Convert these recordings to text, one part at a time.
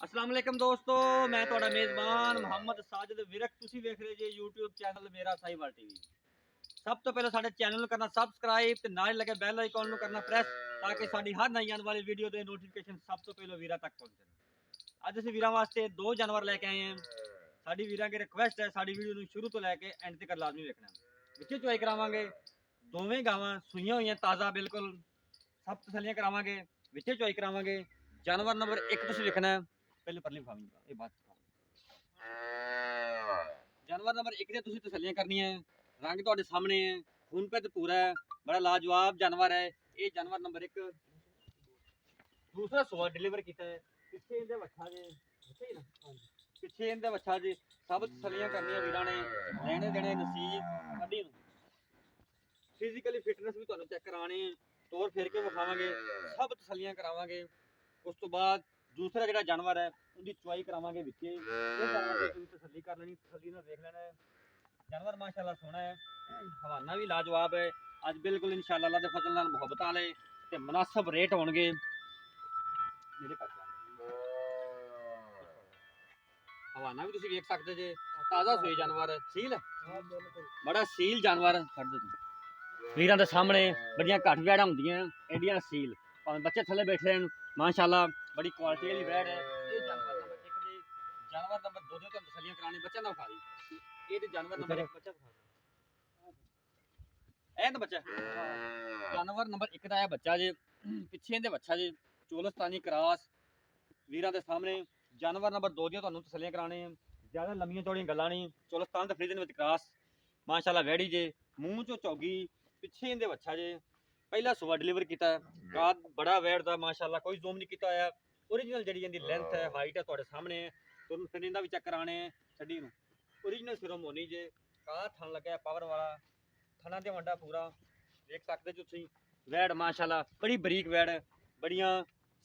अस्सलाम वालेकुम दोस्तों, मैं ਤੁਹਾਡਾ ਮੇਜ਼ਬਾਨ ਮੁਹੰਮਦ ਸਾਜਿਦ ਵਿਰਕ। ਤੁਸੀਂ ਵੇਖ ਰਹੇ ਜੇ YouTube ਚੈਨਲ ਮੇਰਾ ਸਾਈਵਾਲ ਟੀਵੀ। ਸਭ ਤੋਂ ਪਹਿਲਾਂ ਸਾਡੇ ਚੈਨਲ ਨੂੰ ਕਰਨਾ ਸਬਸਕ੍ਰਾਈਬ ਤੇ ਨਾਲ ਲੱਗੇ ਬੈਲ ਆਈਕਨ ਨੂੰ ਕਰਨਾ ਪ੍ਰੈਸ ਤਾਂ ਕਿ ਸਾਡੀ ਹਰ ਨਈ ਆਉਣ ਵਾਲੀ ਵੀਡੀਓ ਦੇ ਨੋਟੀਫਿਕੇਸ਼ਨ ਸਭ ਤੋਂ ਪਹਿਲਾਂ ਵੀਰਾਂ ਤੱਕ ਪਹੁੰਚਣ। ਅੱਜ ਅਸੀਂ ਵੀਰਾਂ ਵਾਸਤੇ ਦੋ ਜਾਨਵਰ ਲੈ ਕੇ ਆਏ ਹਾਂ। ਸਾਡੀ ਵੀਰਾਂ ਦੀ ਰਿਕੁਐਸਟ ਹੈ ਸਾਡੀ ਵੀਡੀਓ ਨੂੰ ਸ਼ੁਰੂ ਤੋਂ ਲੈ ਕੇ ਐਂਡ ਤੱਕ ਲਾਜ਼ਮੀ ਵੇਖਣਾ। ਵਿੱਚੇ ਚੁਆਈ ਕਰਾਵਾਂਗੇ ਦੋਵੇਂ ਗਾਵਾਂ ਸੂਈਆਂ ਹੋਈਆਂ ਤਾਜ਼ਾ ਬਿਲਕੁਲ ਸਭ ਤਸੱਲੀਆਂ ਕਰਾਵਾਂਗੇ। ਵਿੱਚੇ ਚੁਆਈ ਕਰਾਵਾਂਗੇ। ਜਾਨਵਰ ਨੰਬਰ 1 ਤੁਸੀਂ ਲਿਖਣਾ पहले परली खावी ये बात जानवर नंबर 1 तुसी तसल्लियां करनी है। रंग तुहाडे सामने है, खून पे पूरा है, बड़ा लाजवाब जानवर है। ये जानवर नंबर 1 दूसरा सोआ डिलीवर किया है। पिछे इहदे वछा जे पिछे इहदे वछा जे सब तसल्लियां करनी वीरां ने लेने देने नसीब कड्डी फिजिकली फिटनेस भी तुहानू चेक कराने तौर फेर के विखावांगे सब तसल्लियां करावांगे। उस तो बाद दूसरा जो जानवर है उनकी चुआई करावांगे विचे तसल्ली कर लेनी तसल्ली नाल देख लेना है। जानवर माशाअल्लाह सोहना है, हवाना भी लाजवाब है। अज बिल्कुल इंशाअल्लाह अल्लाह दे फजल नाल मुहब्बत वाले ते मुनासिब रेट होणगे। हवाना भी तुसीं वेख सकदे जे ताज़ा सोई जानवर सील बड़ा सील जानवर छड्ड दे वीरां दे सामने बड़ियां घट वैड़ां हुंदियां एडियां सील भावें बच्चे थल्ले बैठे रहन माशाअल्लाह बड़ी क्वालिटी वाली वैड़ है। ये जानवर नंबर 1 जी जानवर नंबर 2 जो तुहानू तसल्लियां कराने बच्चा ना खा दी ये ते जानवर नंबर 1 बच्चा ऐ तो बच्चा जानवर नंबर 1 दा है बच्चा जे पिछे इहदे बच्चा जे चोलस्तानी क्रॉस वीरां दे सामने। जानवर नंबर 2 दी तुहानू तसल्लियां कराने ज़्यादा लंबियां चौड़ियां गल्लां नहीं चोलस्तान ते फ्रीजन विच क्रॉस माशाअल्लाह वैड़ी जे मूँह चो चौगी पिछे इहदे बच्चा जे पहला सुबह डिलीवर किया काद बड़ा वैड़ दा माशाअल्लाह कोई जूम नहीं किया होया। ओरिजिनल जी इहदी लेंथ है हाइट है तुहाडे सामने तुहानू फिरिंदा भी चेक कराने छड्डी नूं ओरिजिनल सिरों मोनी जे काला थन लगा पावर वाला थना ते वंडा पूरा देख सकते जो तुसीं वैड़ माशाअल्लाह बड़ी बरीक वैड़ बड़ियां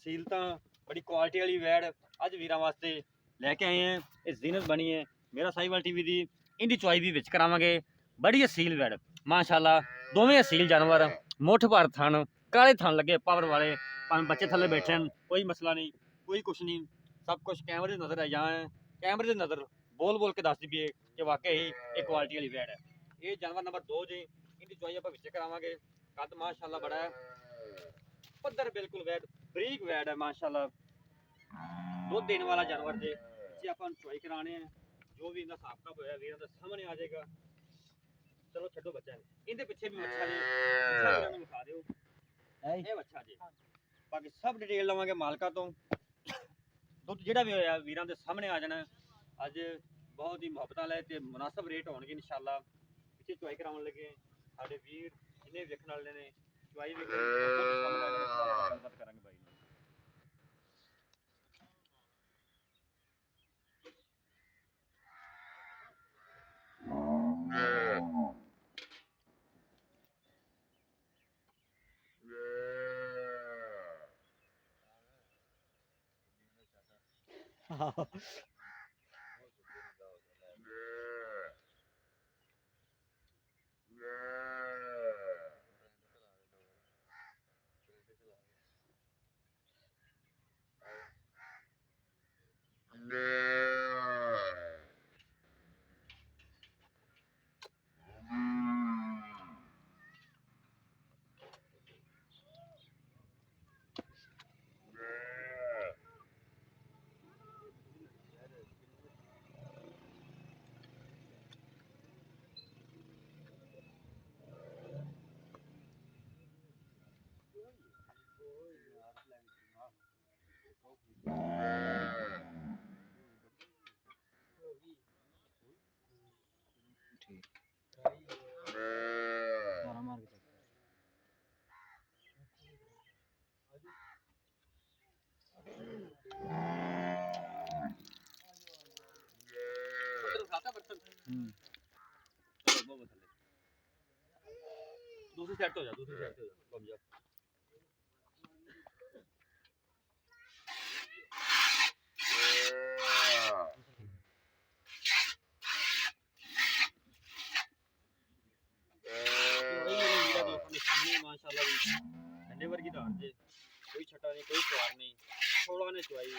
सीलतां बड़ी क्वालिटी वाली वैड़ अज वीरां वास्ते लैके आए हैं। ये जीनत बनी है मेरा साहिवाल टीवी दी इहदी चुआई भी विच करावांगे। बड़ी असील वैड़ माशाअल्लाह दोवें असील जानवर मुठ भर थन काले थन लगे पावर वाले भावें बच्चे थल्ले बैठे हैं कोई मसला नहीं कोई कुछ नहीं सब कुछ कैमरे नज़र आ जाए कैमरे नज़र बोल बोल के दस दी कि वाकई एक क्वालिटी वाली वैड़ है। ये जानवर नंबर 2 जी इनकी चुआई आप विच करावांगे। कद माशाअल्लाह बड़ा है पद्धर बिल्कुल वैड़ बरीक वैड़ है माशाअल्लाह दुध देने वाला जानवर जे इसे आप चुआई कराने हैं जो भी इनका हिसाब किताब होया वीरां दे सामने आ जाएगा। चलो छड्डो बच्चा इहदे पिछे भी बच्चा जी बच्चा वीरां नूं विखा दिओ ਇਹ ਬੱਚਾ ਜੀ ਬਾਕੀ ਸਭ ਡਿਟੇਲ ਲਵਾਂਗੇ ਮਾਲਕਾਂ ਤੋਂ। ਦੁੱਧ ਜਿਹੜਾ ਵੀ ਹੋਇਆ ਵੀਰਾਂ ਦੇ ਸਾਹਮਣੇ ਆ ਜਾਣਾ। ਅੱਜ ਬਹੁਤ ਹੀ ਮੁਹੱਬਤ ਵਾਲੇ ਤੇ ਮੁਨਾਸਬ ਰੇਟ ਹੋਣਗੇ ਇਨਸ਼ਾਅੱਲਾ। ਪਿੱਛੇ ਚੁਆਈ ਕਰਾਉਣ ਲੱਗੇ ਸਾਡੇ ਵੀਰ ਜਿੰਨੇ ਵੇਖਣ ਵਾਲੇ ਨੇ ਚੁਆਈ ਵੀ ਗੱਲਬਾਤ ਕਰਾਂਗੇ ਬਾਈ ਨਾਲ। दूसरी साइड हो जा दूसरी साइड हो जा घूम जा। माशाअल्लाह ठंडे वर्गी धार जे कोई छटा नहीं कोई प्यार नहीं 16 ने चुआई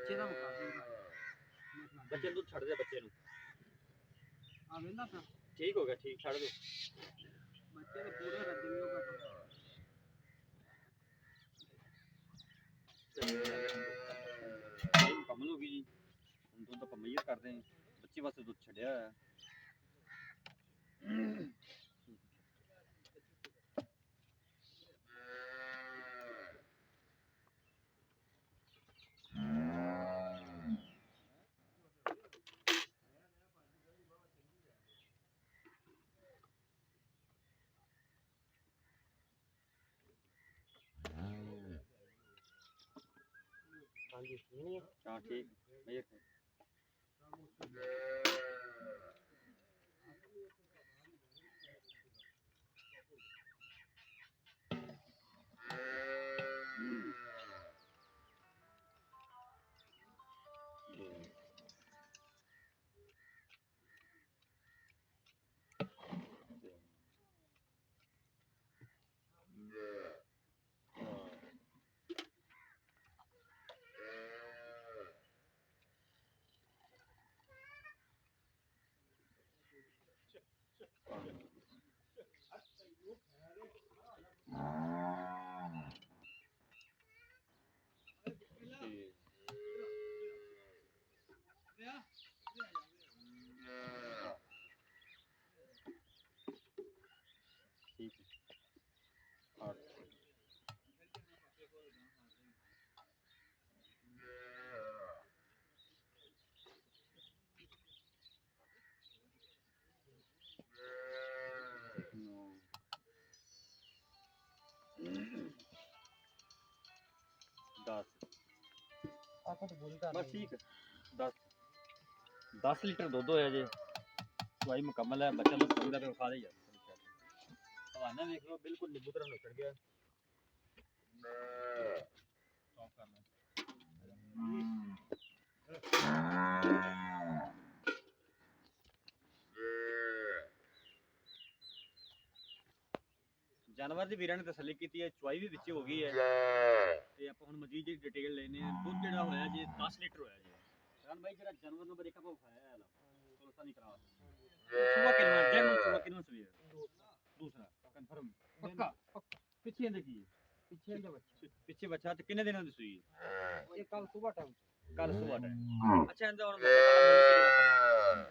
ਬੱਚੇ ਦਾ ਮੁਕਾ ਦੇ ਬੱਚੇ ਨੂੰ ਛੱਡ ਦੇ ਬੱਚੇ ਨੂੰ ਆ ਵੇਂਦਾ ਤਾਂ ਠੀਕ ਹੋ ਗਿਆ ਠੀਕ ਛੱਡ ਦੋ ਬੱਚੇ ਦੇ ਪੂਰੇ ਰੱਜੇ ਹੋ ਗਏ ਇਹ ਮੁਕੰਮਲ ਹੋ ਗਈ ਜੀ ਹੁਣ ਦੁੱਧ ਆਪਾਂ ਮਈਰ ਕਰਦੇ ਹਾਂ ਬੱਚੇ ਵਾਸਤੇ ਦੁੱਧ ਛੱਡਿਆ ਹੋਇਆ ਹਾਂਜੀ ਨਹੀਂ ਹਾਂ ਠੀਕ ਮਈਰ ठीक है 8 10 ਆਪਾਂ ਤਾਂ ਬੋਲ ਕਰ बस ठीक है 10 लीटर दूध होया जे चवाई मुकम्मल है बच्चा दूध पींदा पे खा दे यार हवाना देख लो बिल्कुल नींबू तरह निकल गया स्टॉप करना जानवर ਦੀ ਵੀਰਾਂ ਨੇ ਤਸੱਲੀ ਕੀਤੀ ਹੈ ਚਵਾਈ ਵੀ ਵਿੱਚ ਹੋ ਗਈ ਹੈ ਤੇ ਆਪਾਂ ਹੁਣ ਮਜ਼ੀਦ ਦੀ ਡਿਟੇਲ ਲੈਨੇ ਆ ਦੁੱਧ ਜਿਹੜਾ ਹੋਇਆ ਜੀ 10 ਲੀਟਰ ਹੋਇਆ ਜੀ ਰਨ ਭਾਈ ਜਿਹੜਾ ਜਾਨਵਰ ਨੰਬਰ 1 ਆਪਾਂ ਖਾਇਆ ਹੈ ਤੋਲਸਾ ਨਹੀਂ ਕਰਾ ਸੁਬਾ ਕਿੰਨਾ ਜੈਨ ਸੁਬਾ ਕਿੰਨਾ ਸਵੇਰ दूसरा कंफर्म पक्का पीछे दे की ਪਿੱਛੇ ਦੇ ਬੱਚੇ पीछे बच्चा तो कितने दिनों ਦੀ ਸੂਈ ਇਹ ਕੱਲ ਸਵੇਰ ਟਾਈਮ ਕੱਲ ਸਵੇਰ ਟਾਈਮ ਅੱਛਾ ਇਹਦਾ ਹੁਣ ਮੁੱਲ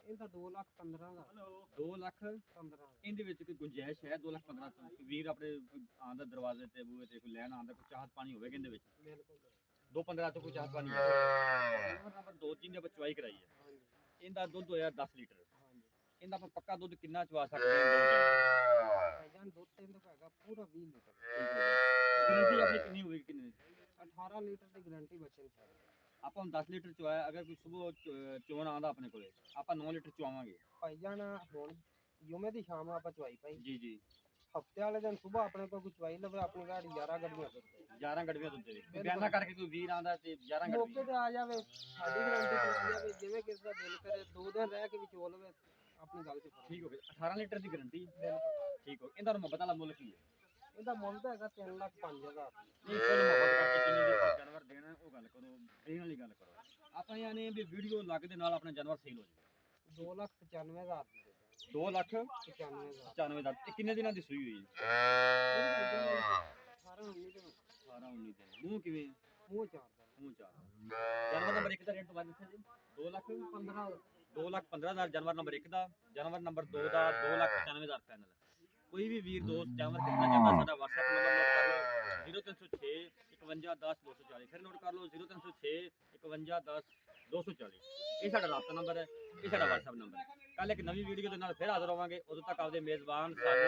ਇਹਦਾ 2,15,000 ਦਾ 2 ਲੱਖ 15,000 ਇਹਦੇ ਵਿੱਚ ਕੋਈ ਗੁੰਜਾਇਸ਼ ਹੈ 2 ਲੱਖ 15 ਤੋਂ ਵੀਰ ਆਪਣੇ ਆਂਦਾ ਦਰਵਾਜ਼ੇ ਤੇ ਬੂਹੇ ਤੇ ਕੋਈ ਲੈਣ ਆਂਦਾ ਕੋਈ ਚਾਹਤ ਪਾਣੀ ਹੋਵੇ ਕਹਿੰਦੇ ਵਿੱਚ ਬਿਲਕੁਲ 2-15 ਤੋਂ ਕੋਈ ਚਾਹਤ ਪਾਣੀ ਹੈ ਨੰਬਰ 2-3 ਦੇ ਬਚਵਾਈ ਕਰਾਈ ਹੈ ਹਾਂਜੀ ਇਹਦਾ ਦੁੱਧ ਹੋਇਆ 10 ਲੀਟਰ ਹਾਂਜੀ ਇਹਦਾ ਆਪਾਂ ਪੱਕਾ ਦੁੱਧ ਕਿੰਨਾ ਚਵਾ ਸਕਦੇ ਹਾਂ ਭਾਈਜਾਨ ਦੁੱਧ ਤੇ ਇਹਦਾ ਹੈਗਾ ਪੂਰਾ 20 ਲੀਟਰ ਗਰੰਟੀ ਆਪਣੀ ਕਿੰਨੀ ਹੋਵੇਗੀ ਕਿੰਨੇ 18 ਲੀਟਰ ਦੀ ਗਾਰੰਟੀ ਬੱਚੇ ਨੂੰ ਸਾਡੀ ਆਪਾਂ ਹੁਣ 10 ਲੀਟਰ ਚਵਾਇਆ ਅਗਰ ਕੋਈ ਸਵੇਰ ਚੋਣ ਆਂਦਾ ਆਪਣੇ ਕੋਲੇ ਆਪਾਂ 9 ਲੀਟਰ ਚਵਾਵਾਂਗੇ ਭਾਈਜਾਨ ਹੁਣ ਜੁਮੇ ਦੀ ਸ਼ਾਮ ਆਪਾਂ ਚਵਾਈ ਪਾਈ ਜੀ ਜੀ ਹਫਤੇ ਵਾਲੇ ਦਿਨ ਸਵੇਰ ਆਪਣੇ ਕੋਲ ਕੋਈ ਚਵਾਈ ਲਵੇ ਆਪਣੀ ਗਾੜੀ 11 ਗੱਡੀਆਂ ਦੁੱਧ 11 ਗੜਵੀਆਂ ਦੁੱਧ ਦੇ ਬਿਆਨਾ ਕਰਕੇ ਕੋਈ ਵੀਰ ਆਂਦਾ ਤੇ 11 ਮੌਕੇ ਗੜਵੀਆਂ ਤੇ ਆ ਜਾਵੇ ਸਾਡੀ ਗਾਰੰਟੀ ਤੇ ਜਾਵੇ ਜਿਵੇਂ ਕਿਸੇ ਦਾ ਦਿਲ ਕਰੇ 2 ਦਿਨ ਰਹਿ ਕੇ ਵੀ ਚੋ ਲਵੇ ਆਪਣੀ ਗੱਲ ਤੇ ਠੀਕ ਹੋ ਗਿਆ 18 ਲੀਟਰ ਦੀ ਗਾਰੰਟੀ ਬਿਲਕੁਲ ਠੀਕ ਹੋ ਇਹਦਾ ਮੁਹੱਬਤ ਵਾਲਾ ਮੁੱਲ ਕੀ ਹੈ ਇਹਦਾ ਮੁੱਲ ਤਾਂ ਹੈਗਾ 3,05,000 ਨਹੀਂ ਕੋਈ ਮੁਹੱਬਤ ਕਰਕੇ ਜਿੰਨੀ ਦੀ ਜਾਨਵਰ ਦੇਣਾ ਉਹ ਗੱਲ ਕਰੋ ਦੇਣ ਵਾਲੀ ਗੱਲ ਕਰੋ ਆਪਾਂ ਯਾਨੀ ਵੀ ਵੀਡੀਓ ਲੱਗ ਦੇ ਨਾਲ ਆਪਣਾ ਜਾਨਵਰ ਸੇਲ ਹੋ ਜਾਵੇ 2,95,000 ਦੀ 2 ਲੱਖ 95,000 95 ਦਾ ਇਹ ਕਿੰਨੇ ਦਿਨਾਂ ਦੀ ਸੂਈ ਹੋਈ ਹੈ 18 19 ਦਿਨ 18 19 ਦਿਨ ਮੂੰਹ ਕਿਵੇਂ ਮੂੰਹ ਚਾਰ ਦਾ ਮੂੰਹ ਚਾਰ ਜਾਨਵਰ ਨੰਬਰ 1 ਦਾ ਰੇਟ ਬਾਅਦ ਦੱਸਿਆ ਜੀ 2 ਲੱਖ 15 2 ਲੱਖ 15,000 ਜਾਨਵਰ ਨੰਬਰ 1 ਦਾ ਜਾਨਵਰ ਨੰਬਰ 2 ਦਾ 2 ਲੱਖ 95,000 ਫਾਈਨਲ ਕੋਈ ਵੀ ਵੀਰ ਦੋਸਤ ਜਾਨਵਰ ਖਰੀਦਣਾ ਚਾਹੁੰਦਾ ਸਾਡਾ WhatsApp ਨੰਬਰ ਨੋਟ ਕਰ ਲਓ 0306 51 10 240 ਫਿਰ ਨੋਟ ਕਰ ਲਓ 0306 51 10 240 ਇਹ ਸਾਡਾ ਰਾਬਤਾ ਨੰਬਰ ਹੈ ਇਹ ਸਾਡਾ WhatsApp ਨੰਬਰ ਹੈ ਕੱਲ ਇੱਕ ਨਵੀਂ ਵੀਡੀਓ ਦੇ ਨਾਲ ਫਿਰ ਹਾਜ਼ਰ ਹੋਵਾਂਗੇ ਉਦੋਂ ਤੱਕ ਆਪਦੇ ਮੇਜ਼ਬਾਨ ਸਾਡੇ